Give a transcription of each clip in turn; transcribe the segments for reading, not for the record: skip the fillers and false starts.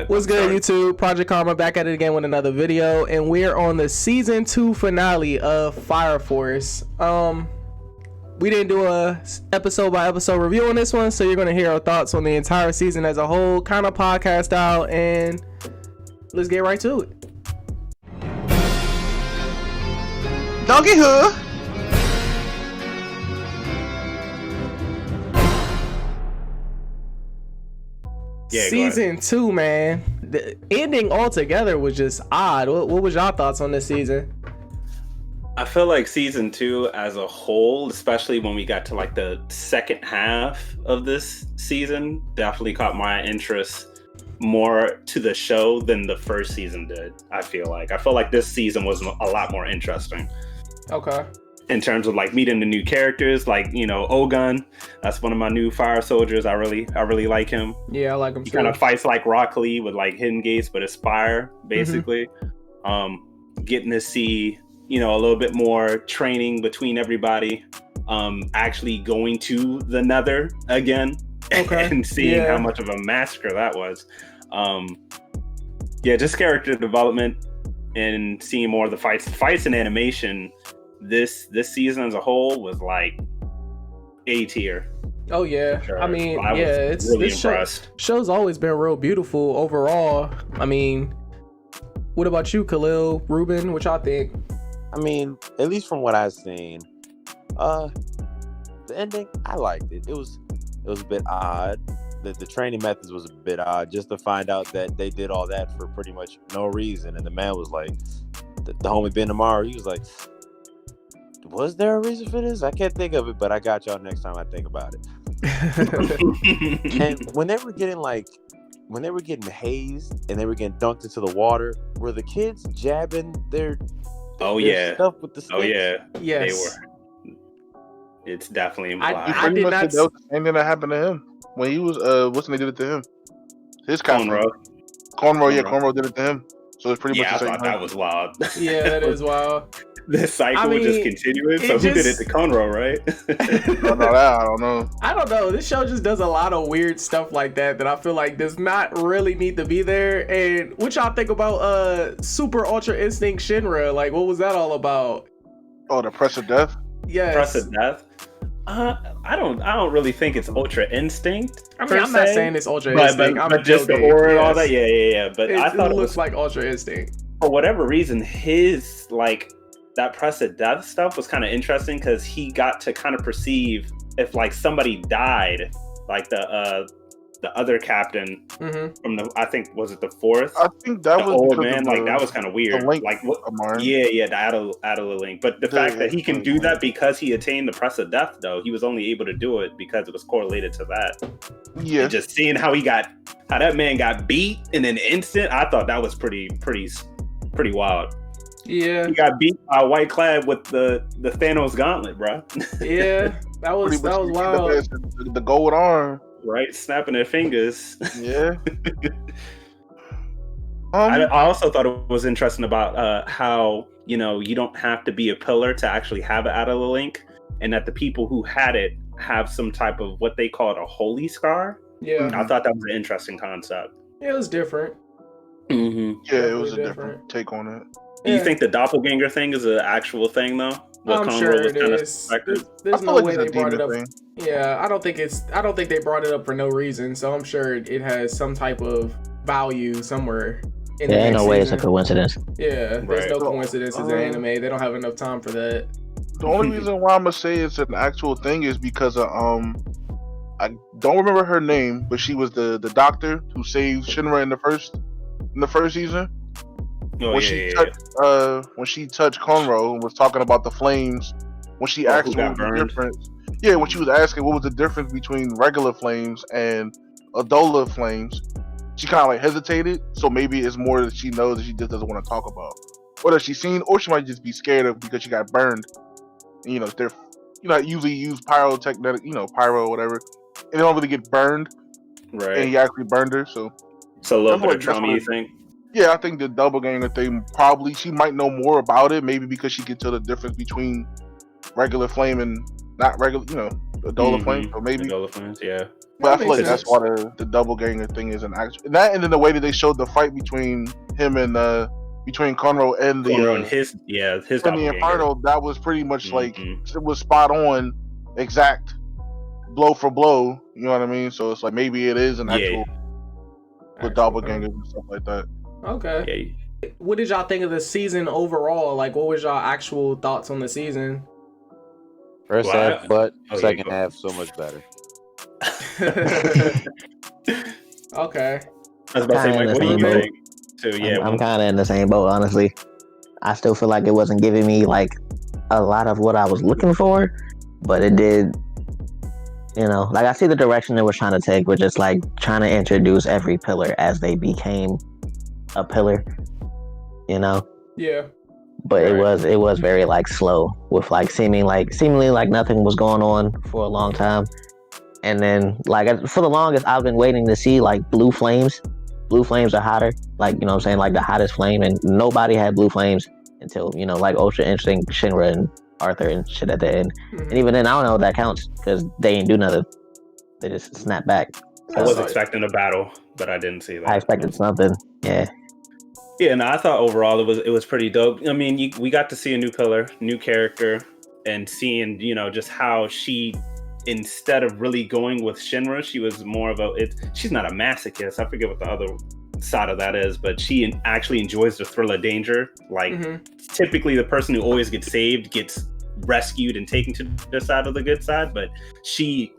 What's good, YouTube? Project Karma back at it again with another video, and we're on the season 2 finale of Fire Force. We didn't do a episode by episode review on this one, so you're gonna hear our thoughts on the entire season as a whole, kind of podcast out, and let's get right to it. Donkey Hood. Yeah, season 2, man. The ending altogether was just odd. What was y'all thoughts on this season? I feel like season 2 as a whole, especially when we got to like the second half of this season, definitely caught my interest more to the show than the first season did. I feel like this season was a lot more interesting. Okay. In terms of like meeting the new characters, like, you know, Ogun, that's one of my new fire soldiers. I really like him. Yeah, I like him he too. Kind of fights like Rock Lee with like hidden gates, but Aspire basically. Getting to see, you know, a little bit more training between everybody. Actually going to the Nether again. Okay. And seeing how much of a massacre that was. Just character development and seeing more of the fights and animation. This season as a whole was like A tier. Oh yeah, sure. I mean, it's really this show's always been real beautiful overall. I mean, what about you, Khalil, Ruben? What y'all think? I mean, at least from what I've seen, the ending, I liked it. It was a bit odd. The training methods was a bit odd, just to find out that they did all that for pretty much no reason. And the man was like, the homie Ben Amar, he was like, was there a reason for this? I can't think of it, but I got y'all next time I think about it. And when they were getting hazed and they were getting dunked into the water, were the kids jabbing their stuff with the sticks? Oh yeah, yes, they were. It's definitely I did not. That was the same thing that happened to him when he was what's they did it to him? His Cornrow, did it to him. So it's pretty much the same. I thought that was wild. Yeah, that is wild. The cycle was just continuing. So who did it to Conroe, right? I don't know. I don't know. This show just does a lot of weird stuff like that I feel like does not really need to be there. And what y'all think about Super Ultra Instinct Shinra? Like, what was that all about? Oh, the Press of Death? Yes. Press of Death? I don't really think it's Ultra Instinct. I mean, I'm not saying it's Ultra Instinct. But just the aura and all that. Yeah. But I thought it looks like Ultra Instinct. For whatever reason, his like that Press of Death stuff was kind of interesting because he got to kind of perceive if like somebody died, like the other captain from I think was it the fourth? I think that was old man. Like that was kind of weird. Link, like what? Amar. Yeah, the Adela link. But the fact that he can do that because he attained the Press of Death, though, he was only able to do it because it was correlated to that. Yeah. And just seeing how that man got beat in an instant, I thought that was pretty wild. Yeah, he got beat by a White Clad with the Thanos gauntlet, bro. Yeah, that was wild. The gold arm, right? Snapping their fingers. Yeah. I also thought it was interesting about how, you know, you don't have to be a pillar to actually have an Adela link, and that the people who had it have some type of what they called a holy scar. Yeah, I thought that was an interesting concept. Yeah, it was different. Mm-hmm. Yeah, it was a different take on it. Do you think the doppelganger thing is an actual thing, though? I'm sure it is. There's no way they brought it up. Yeah, I don't think they brought it up for no reason. So I'm sure it has some type of value somewhere. Ain't no way it's a coincidence. Yeah, there's no coincidences in anime. They don't have enough time for that. The only reason why I'm gonna say it's an actual thing is because of I don't remember her name, but she was the doctor who saved Shinra in the first season. When she touched Conroe and was talking about the flames, when she asked what was the difference. Yeah, when she was asking what was the difference between regular flames and Adola flames, she kind of like hesitated. So maybe it's more that she knows that she just doesn't want to talk about, or that she's seen, or she might just be scared of because she got burned. You know, they're usually use pyrotechnic, pyro or whatever, and they don't really get burned. Right. And he actually burned her, so a little bit of trauma, you think? Yeah, I think the doppelganger thing, probably she might know more about it, maybe because she can tell the difference between regular flame and not regular, Adola Flame, so maybe. Adola Flames, yeah. But I That feel like makes that's sense. why the double ganger thing is an actual that, and then the way that they showed the fight between him and between Conroe and Cornrow and the his doppelganger. Inferno, that was pretty much like Mhm. it was spot on, exact blow for blow. You know what I mean? So it's like maybe it is an actual with doppelgangers and stuff like that. Okay. Yeah. What did y'all think of the season overall? Like, what was y'all actual thoughts on the season? First Well, half, but oh, yeah, second go. half so much better. Okay. I was about to say, Kinda Mike, what do in you the same think? So yeah, I'm kind of in the same boat, honestly. I still feel like it wasn't giving me like a lot of what I was looking for, but it did. Like I see the direction it was trying to take, which is like trying to introduce every pillar as they became a pillar. Yeah. But Right. it was very like slow with like seemingly like nothing was going on for a long time. And then like for the longest I've been waiting to see like blue flames. Blue flames are hotter, like what I'm saying, like the hottest flame, and nobody had blue flames until like ultra interesting Shinra and Arthur and shit at the end. Mhm. And even then I don't know if that counts because they ain't do nothing. They just snap back. I was So- expecting a battle, but I didn't see that. I expected something. Yeah. Yeah, no, I thought overall it was pretty dope. I mean, we got to see a new pillar, new character, and seeing just how she, instead of really going with Shinra, she was more of she's not a masochist. I forget what the other side of that is, but she actually enjoys the thrill of danger. Like typically, the person who always gets saved gets rescued and taken to the side of the good side, but she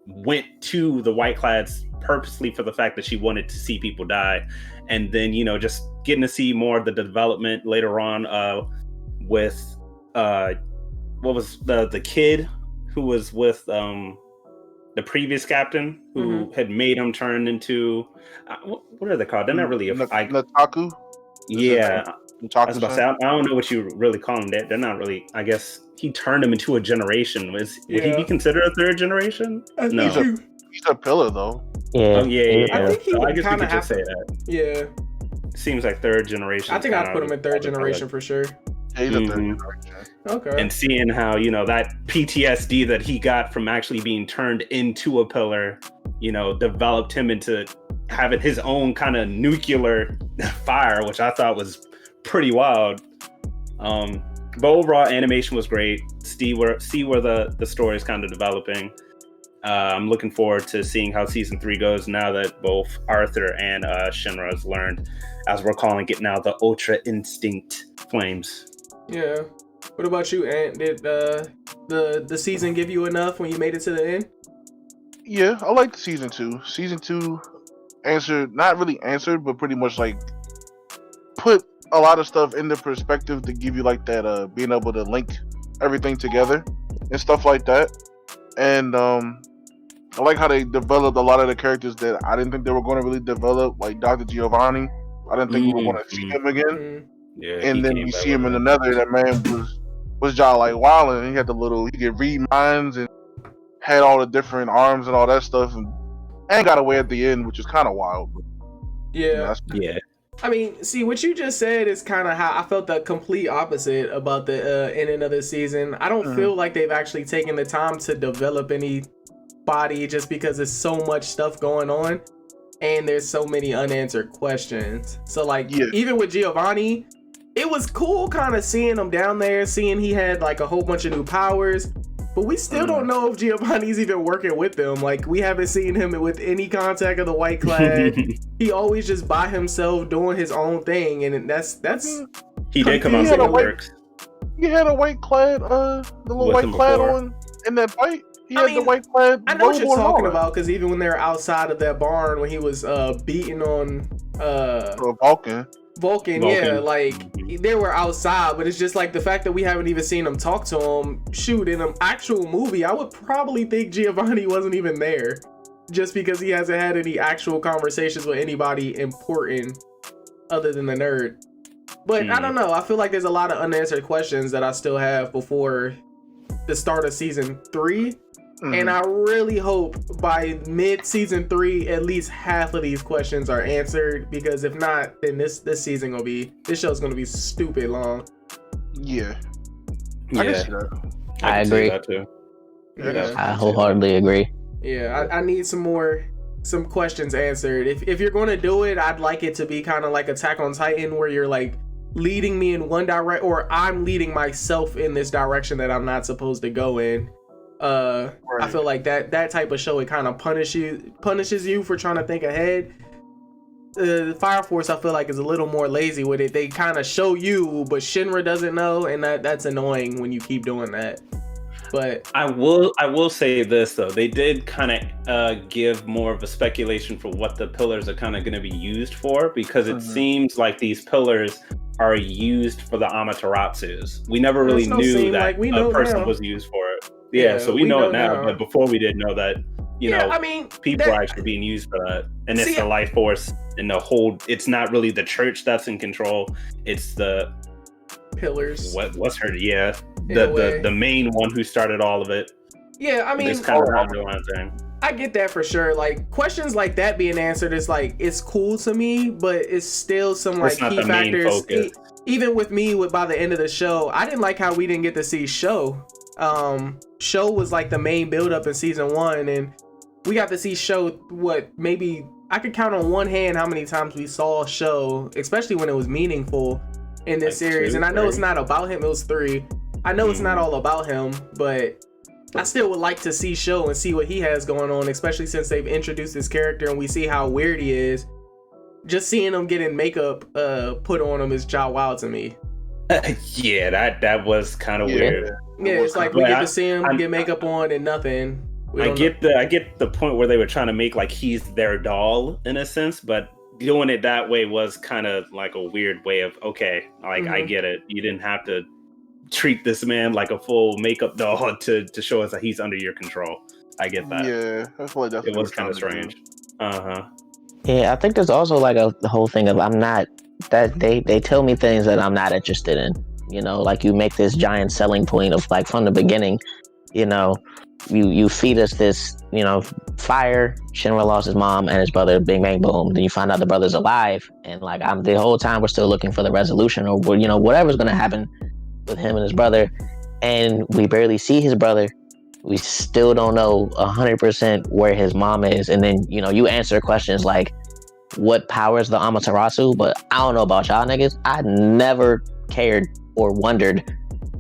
went to the White Clads purposely for the fact that she wanted to see people die. And then just getting to see more of the development later on with what was the kid who was with the previous captain who had made him turn into what are they called? They're not really Nataku. Yeah, I was about to say, Nataku. I don't know what you really call them. They're not really. I guess he turned them into a generation. Would he be considered a third generation? No. He's a pillar though. Yeah. Oh yeah. I think he So would I guess we kinda could just have say to- that. Yeah. Seems like third generation. I think I'd put him in third generation for sure. Yeah, he's a third Mhm. generation. Okay. And seeing how that PTSD that he got from actually being turned into a pillar, developed him into having his own kind of nuclear fire, which I thought was pretty wild. But overall, animation was great. See where the story is kind of developing. I'm looking forward to seeing how season 3 goes now that both Arthur and Shinra has learned, as we're calling it now, the Ultra Instinct Flames. Yeah. What about you, Ant? Did the season give you enough when you made it to the end? Yeah, I liked season 2. Season 2 not really answered, but pretty much like put a lot of stuff into perspective to give you like that being able to link everything together and stuff like that. And I like how they developed a lot of the characters that I didn't think they were going to really develop, like Dr. Giovanni. I didn't think we were going to see him again. Mhm. Yeah, And then we see him in another. That man was just like wilding. He had he could read minds and had all the different arms and all that stuff, and got away at the end, which is kind of wild. But, Yeah. Yeah. I mean, see, what you just said is kind of how I felt the complete opposite about the ending of the season. I don't feel like they've actually taken the time to develop anybody just because there's so much stuff going on and there's so many unanswered questions. So, like, even with Giovanni, it was cool kind of seeing him down there, seeing he had like a whole bunch of new powers. But we still don't know if Giovanni's even working with them. Like, we haven't seen him with any contact of the White Clad. He always just by himself doing his own thing, and that's. He did come out had with a the works. He had a White Clad, the little With White him Clad before. on in that fight. He I had mean, the White Clad. I know what you're robe on talking all. about, because even when they were outside of that barn when he was beating on Vulcan. yeah, like they were outside, but it's just like the fact that we haven't even seen him talk to him. Shoot, in an actual movie, I would probably think Giovanni wasn't even there, just because he hasn't had any actual conversations with anybody important other than the nerd. But I don't know. I feel like there's a lot of unanswered questions that I still have before the start of season 3. And I really hope by mid-season 3, at least half of these questions are answered. Because if not, then this season this show's gonna be stupid long. Yeah. I Yeah, can see that. I can see agree. that too. Yeah. I wholeheartedly agree. Yeah, I need some questions answered. If you're going to do it, I'd like it to be kind of like Attack on Titan, where you're like leading me in one direct, or I'm leading myself in this direction that I'm not supposed to go in. I feel like that type of show, it kind of punishes you for trying to think ahead. Fire Force, I feel like, is a little more lazy with it. They kind of show you, but Shinra doesn't know, and that's annoying when you keep doing that. But I will say this though, they did kind of give more of a speculation for what the pillars are kind of going to be used for, because it seems like these pillars are used for the Amateratsus. We never really knew that a person was used for it. Yeah, so we know it now, but before we didn't know that. I mean, people are actually being used for that, and it's the life force and the whole. It's not really the church that's in control; it's the pillars. What's her? Yeah, the main one who started all of it. Yeah, I mean, it's kind of an underlying thing. I get that for sure. Like, questions like that being answered is like, it's cool to me, but it's still some like key factors. Even with me, by the end of the show, I didn't like how we didn't get to see Sho. Sho was like the main build up in season 1, and we got to see Sho. Maybe I could count on one hand how many times we saw Sho, especially when it was meaningful in this series. And I know it's not about him. It was 3. I know it's not all about him, but I still would like to see Sho and see what he has going on, especially since they've introduced his character and we see how weird he is. Just seeing him getting makeup put on him is jaw wild to me. Yeah, that was kind of weird. Yeah, it's like we get to see him get makeup on and nothing. I get the point where they were trying to make like he's their doll in a sense, but doing it that way was kind of like a weird way of I get it. You didn't have to treat this man like a full makeup doll to show us that he's under your control. I get that. Yeah, that's what it was kind of strange. Yeah, I think there's also like the whole thing of I'm not that they tell me things that I'm not interested in. Like you make this giant selling point of like from the beginning, you feed us this, fire. Shinra lost his mom and his brother, bing bang boom. Then you find out the brother's alive, and like the whole time we're still looking for the resolution or whatever's gonna happen with him and his brother, and we barely see his brother. We still don't know 100% where his mom is, and then you answer questions like, what powers the Amaterasu? But I don't know about y'all niggas. I never cared or wondered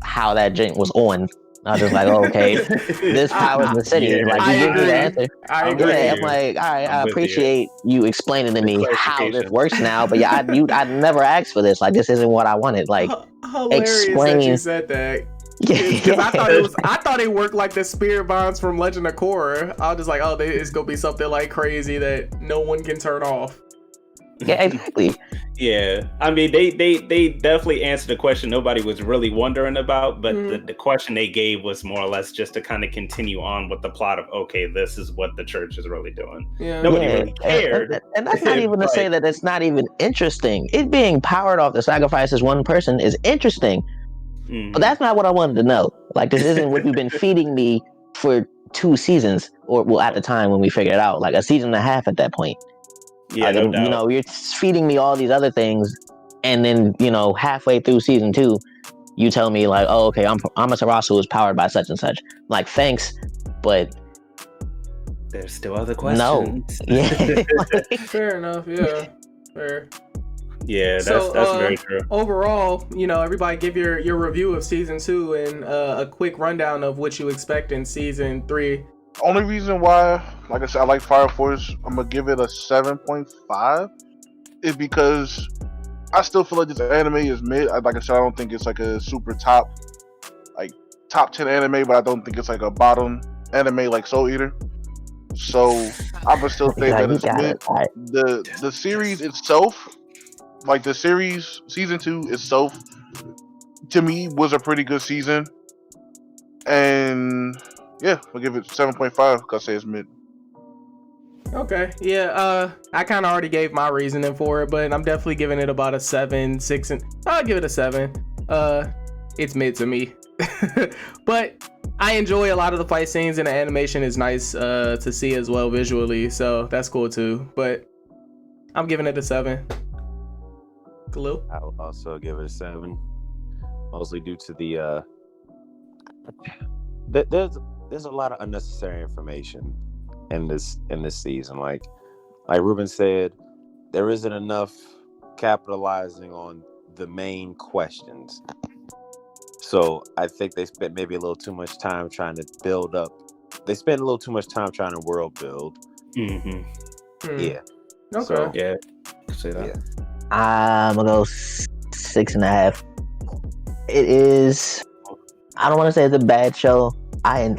how that joint was on. I was just like, okay, this powers the city. Yeah, like, you give me the answer. I'm like, all right, I appreciate you explaining to me how this works now. But yeah, I never asked for this. Like, this isn't what I wanted. Like, hilarious explain. That you said that. Because I thought it worked like the spirit bonds from Legend of Korra. I was just like, it's gonna be something like crazy that no one can turn off. Yeah, exactly. Yeah, I mean, they definitely answered the question nobody was really wondering about, but the question they gave was more or less just to kind of continue on with the plot of, okay, this is what the church is really doing. Yeah. Nobody really cared. And that's not even to say that it's not even interesting. It being powered off the sacrifices one person is interesting. But that's not what I wanted to know. Like, this isn't what you've been feeding me for 2 seasons, or well, at the time when we figured it out, like a season and a half at that point. Yeah, no doubt. You're feeding me all these other things, and then halfway through season 2, you tell me like, oh, okay, Amaterasu is powered by such and such. Like, thanks, but there's still other questions. No, yeah, fair enough. Yeah, fair. Yeah, that's very true. Overall, everybody give your review of season 2 and a quick rundown of what you expect in season 3. Only reason why, like I said, I like Fire Force, I'm gonna give it a 7.5, is because I still feel like this anime is mid. Like I said, I don't think it's like a super top 10 anime, but I don't think it's like a bottom anime like Soul Eater. So I'm gonna still think that it's mid. The series itself, like the series season 2 itself, to me was a pretty good season, and yeah, I'll give it 7.5 because I say it's mid. Okay, yeah, I kind of already gave my reasoning for it, but I'm definitely giving it about a 7, 6, and I'll give it a 7. It's mid to me, but I enjoy a lot of the fight scenes, and the animation is nice to see as well visually, so that's cool too. But I'm giving it a 7. Khalil? I'll also give it a 7, mostly due to there's there's a lot of unnecessary information in this season. Like Ruben said, there isn't enough capitalizing on the main questions. So I think they spent maybe a little too much time trying to build up. They spent a little too much time trying to world build. Mm-hmm. Yeah. Okay. So, Yeah. Say that. Yeah. I'm gonna go 6.5. It is. I don't want to say it's a bad show. I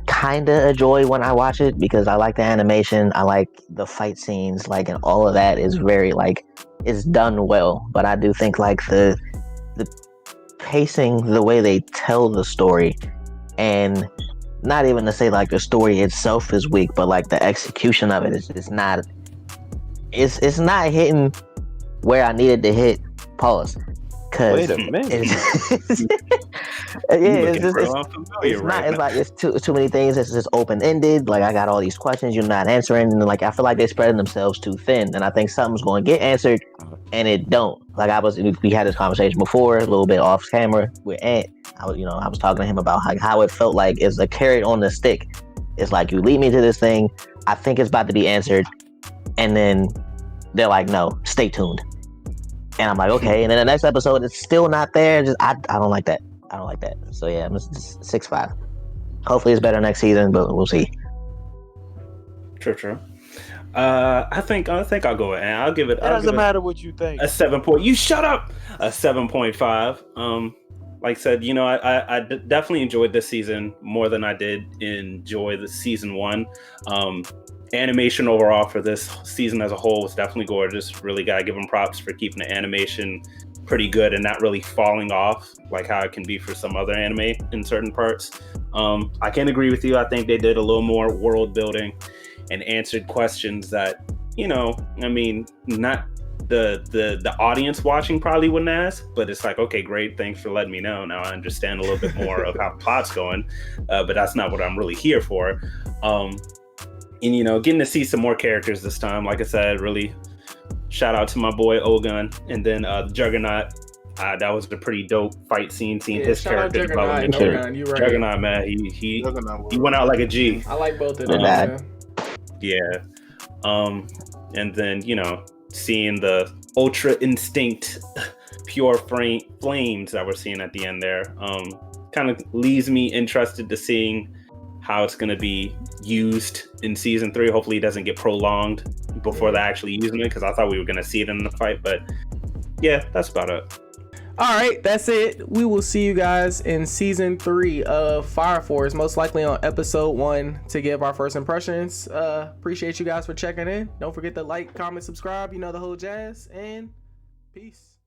kind of enjoy when I watch it because I like the animation. I like the fight scenes, and all of that is very it's done well. But I do think the pacing, the way they tell the story, and not even to say the story itself is weak, but the execution of it is not. It's not hitting where I needed to hit. Pause. Wait a minute. It's too many things. It's just open ended. I got all these questions you're not answering, and I feel like they're spreading themselves too thin. And I think something's going to get answered, and it don't. We had this conversation before, a little bit off camera with Ant. I was talking to him about how it felt like it's a carrot on the stick. It's you lead me to this thing. I think it's about to be answered, and then they're like, no, stay tuned. And I'm like, okay. And then the next episode, it's still not there. I don't like that. I don't like that. So yeah, I'm 6.5. Hopefully it's better next season, but we'll see. True. I think I'll go with, and I'll give it. It doesn't matter what you think. A 7 point. You shut up. A 7.5. Like I said, I definitely enjoyed this season more than I did enjoy the season 1. Animation overall for this season as a whole was definitely gorgeous. Really gotta give them props for keeping the animation pretty good and not really falling off like how it can be for some other anime in certain parts. I can agree with you. I think they did a little more world building and answered questions that, not the audience watching probably wouldn't ask, but it's okay, great, thanks for letting me know. Now I understand a little bit more of how the plot's going, but that's not what I'm really here for. And getting to see some more characters this time, like I said, really shout out to my boy Ogun, and then Juggernaut. That was a pretty dope fight scene. Seeing his character development. Juggernaut, man, he went out like a G. I like both of them. Man. Yeah. And then seeing the Ultra Instinct pure flames that we're seeing at the end there, kind of leaves me interested to seeing how it's going to be used in season 3. Hopefully it doesn't get prolonged before they're actually using it, because I thought we were going to see it in the fight. But yeah, that's about it. All right, that's it. We will see you guys in season 3 of Fire Force, most likely on episode 1 to give our first impressions. Appreciate you guys for checking in. Don't forget to like, comment, subscribe, the whole jazz, and peace.